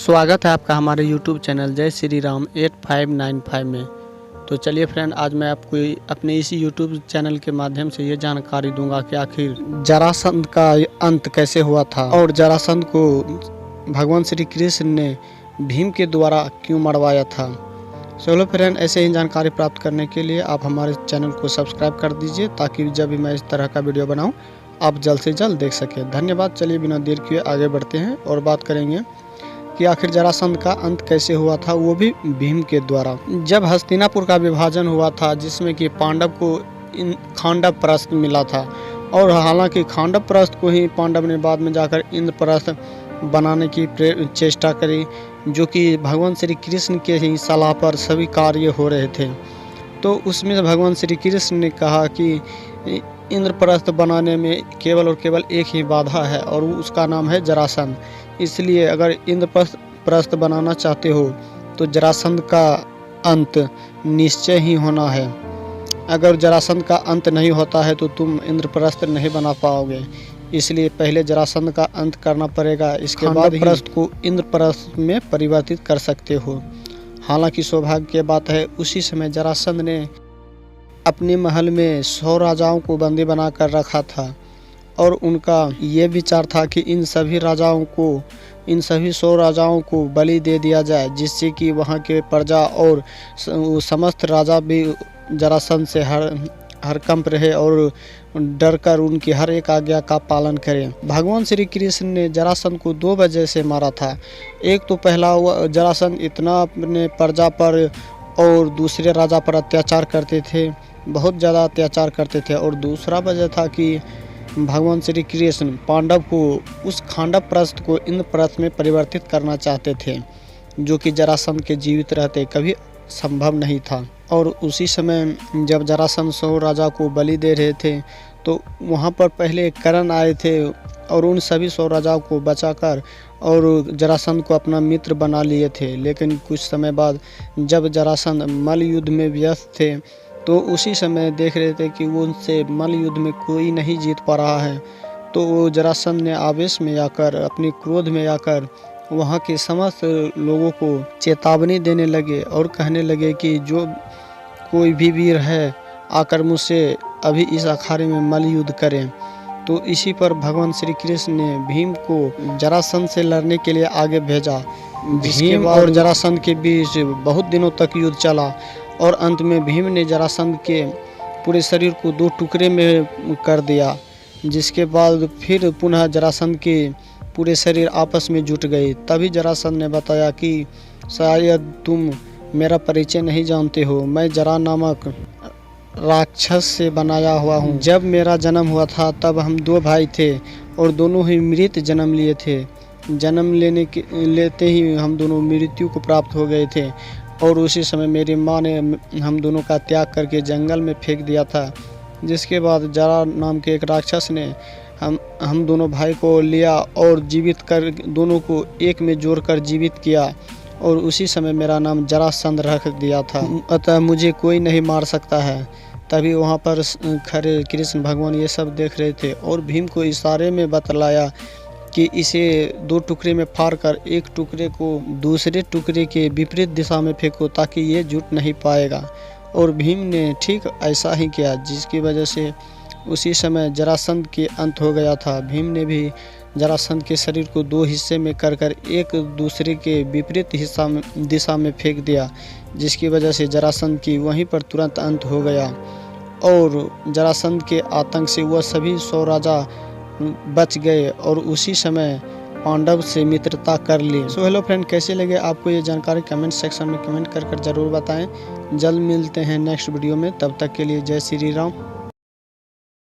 स्वागत है आपका हमारे YouTube चैनल जय श्री राम 8595 में। तो चलिए फ्रेंड, आज मैं आपको अपने इसी YouTube चैनल के माध्यम से ये जानकारी दूंगा कि आखिर जरासंध का अंत कैसे हुआ था और जरासंध को भगवान श्री कृष्ण ने भीम के द्वारा क्यों मरवाया था। चलो फ्रेंड, ऐसे ही जानकारी प्राप्त करने के लिए आप हमारे चैनल को सब्सक्राइब कर दीजिए ताकि जब भी मैं इस तरह का वीडियो बनाऊँ आप जल्द से जल्द देख सकें। धन्यवाद। चलिए बिना देर किए आगे बढ़ते हैं और बात करेंगे कि आखिर जरासंध का अंत कैसे हुआ था, वो भी भीम के द्वारा। जब हस्तिनापुर का विभाजन हुआ था जिसमें कि पांडव को खांडव प्रस्थ मिला था, और हालांकि खांडव प्रस्थ को ही पांडव ने बाद में जाकर इंद्रप्रस्थ बनाने की चेष्टा करी, जो कि भगवान श्री कृष्ण के ही सलाह पर सभी कार्य हो रहे थे। तो उसमें भगवान श्री कृष्ण ने कहा कि इंद्रप्रस्थ बनाने में केवल और केवल एक ही बाधा है और उसका नाम है जरासंध। इसलिए अगर इंद्रप्रस्थ बनाना चाहते हो तो जरासंध का अंत निश्चय ही होना है। अगर जरासंध का अंत नहीं होता है तो तुम इंद्रप्रस्थ नहीं बना पाओगे। इसलिए पहले जरासंध का अंत करना पड़ेगा, इसके बाद प्रस्थ को इंद्रप्रस्थ में परिवर्तित कर सकते हो। हालांकि सौभाग्य की बात है, उसी समय जरासंध ने अपने महल में 100 राजाओं को बंदी बनाकर रखा था और उनका ये विचार था कि इन सभी 100 राजाओं को बलि दे दिया जाए, जिससे कि वहाँ के प्रजा और समस्त राजा भी जरासंध से हरकंप रहे और डर कर उनकी हर एक आज्ञा का पालन करें। भगवान श्री कृष्ण ने जरासंध को 2 वजह से मारा था। एक तो पहला जरासंध इतना अपने प्रजा पर और दूसरे राजा पर अत्याचार करते थे, बहुत ज़्यादा अत्याचार करते थे, और दूसरा वजह था कि भगवान श्री कृष्ण पांडव को उस खांडव प्रस्थ को इंद्रप्रस्थ में परिवर्तित करना चाहते थे, जो कि जरासंध के जीवित रहते कभी संभव नहीं था। और उसी समय जब जरासंध 100 राजा को बलि दे रहे थे तो वहाँ पर पहले कर्ण आए थे और उन सभी 100 राजाओं को बचाकर और जरासंध को अपना मित्र बना लिए थे। लेकिन कुछ समय बाद जब जरासंध मल्ल युद्ध में व्यस्त थे तो उसी समय देख रहे थे कि वो उनसे मल्ल युद्ध में कोई नहीं जीत पा रहा है, तो वो जरासंध ने आवेश में आकर, अपने क्रोध में आकर वहाँ के समस्त लोगों को चेतावनी देने लगे और कहने लगे कि जो कोई भी वीर है आकर मुझसे अभी इस अखाड़े में मल्ल युद्ध करें। तो इसी पर भगवान श्री कृष्ण ने भीम को जरासंध से लड़ने के लिए आगे भेजा। भीम और जरासंध के बीच बहुत दिनों तक युद्ध चला और अंत में भीम ने जरासंध के पूरे शरीर को 2 टुकड़े में कर दिया, जिसके बाद फिर पुनः जरासंध के पूरे शरीर आपस में जुट गए। तभी जरासंध ने बताया कि शायद तुम मेरा परिचय नहीं जानते हो, मैं जरा नामक राक्षस से बनाया हुआ हूँ। जब मेरा जन्म हुआ था तब हम 2 भाई थे और दोनों ही मृत जन्म लिए थे। जन्म लेते ही हम दोनों मृत्यु को प्राप्त हो गए थे और उसी समय मेरी माँ ने हम दोनों का त्याग करके जंगल में फेंक दिया था, जिसके बाद जरा नाम के एक राक्षस ने हम दोनों भाई को लिया और जीवित कर दोनों को एक में जोड़कर जीवित किया और उसी समय मेरा नाम जरासंध रख दिया था। अतः मुझे कोई नहीं मार सकता है। तभी वहाँ पर खड़े कृष्ण भगवान ये सब देख रहे थे और भीम को इशारे में बतलाया कि इसे 2 टुकड़े में फाड़ कर एक टुकड़े को दूसरे टुकड़े के विपरीत दिशा में फेंको ताकि ये जुट नहीं पाएगा। और भीम ने ठीक ऐसा ही किया, जिसकी वजह से उसी समय जरासंध के अंत हो गया था। भीम ने भी जरासंध के शरीर को 2 हिस्से में कर एक दूसरे के विपरीत दिशा में फेंक दिया, जिसकी वजह से जरासंध की वहीं पर तुरंत अंत हो गया और जरासंध के आतंक से वह सभी 100 राजा बच गए और उसी समय पांडव से मित्रता कर ली। सो हेलो फ्रेंड, कैसे लगे आपको ये जानकारी कमेंट सेक्शन में कमेंट कर जरूर बताएं। जल्द मिलते हैं नेक्स्ट वीडियो में, तब तक के लिए जय श्री राम।